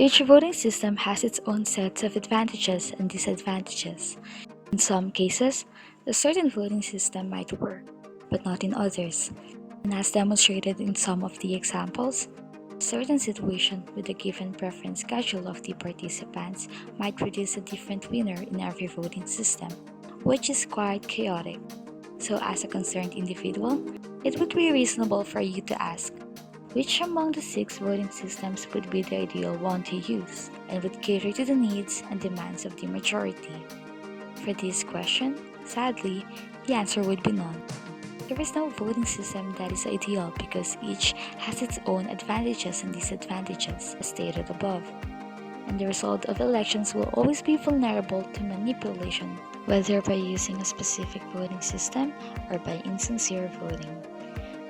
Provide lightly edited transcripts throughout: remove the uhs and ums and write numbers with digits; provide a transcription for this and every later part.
Each voting system has its own sets of advantages and disadvantages. In some cases, a certain voting system might work, but not in others. And as demonstrated in some of the examples, a certain situation with a given preference schedule of the participants might produce a different winner in every voting system, which is quite chaotic. So as a concerned individual, it would be reasonable for you to ask, which among the 6 voting systems would be the ideal one to use and would cater to the needs and demands of the majority? For this question, sadly, the answer would be none. There is no voting system that is ideal because each has its own advantages and disadvantages, as stated above. And the result of elections will always be vulnerable to manipulation, whether by using a specific voting system or by insincere voting.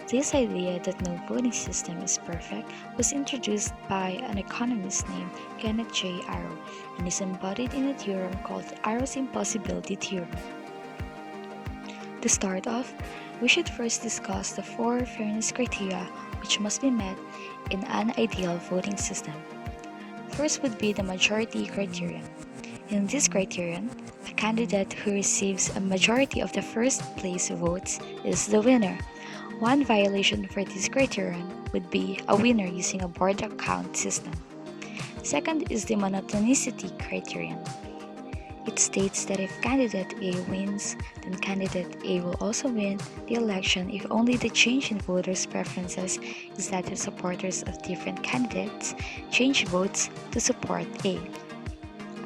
This idea that no voting system is perfect was introduced by an economist named Kenneth J. Arrow and is embodied in a theorem called Arrow's Impossibility Theorem. To start off, we should first discuss the 4 fairness criteria which must be met in an ideal voting system. First would be the majority criterion. In this criterion, a candidate who receives a majority of the first place votes is the winner. One violation for this criterion would be a winner using a board account system. Second is the monotonicity criterion. It states that if candidate A wins, then candidate A will also win the election if only the change in voters' preferences is that the supporters of different candidates change votes to support A.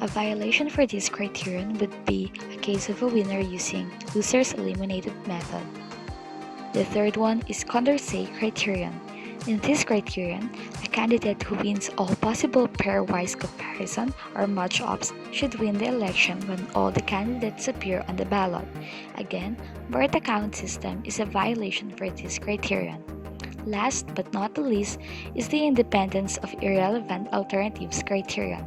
A violation for this criterion would be a case of a winner using losers eliminated method. The third one is Condorcet criterion. In this criterion, a candidate who wins all possible pairwise comparison or match-ups should win the election when all the candidates appear on the ballot. Again, board account system is a violation for this criterion. Last but not the least is the independence of irrelevant alternatives criterion.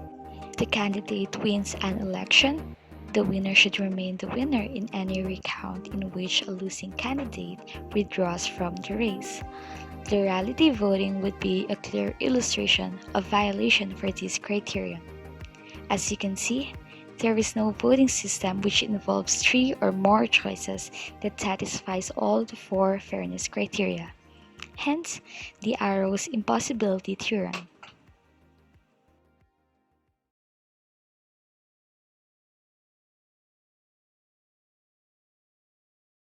If the candidate wins an election, the winner should remain the winner in any recount in which a losing candidate withdraws from the race. Plurality voting would be a clear illustration of violation for this criterion. As you can see, there is no voting system which involves 3 or more choices that satisfies all the 4 fairness criteria. Hence, the Arrow's Impossibility Theorem.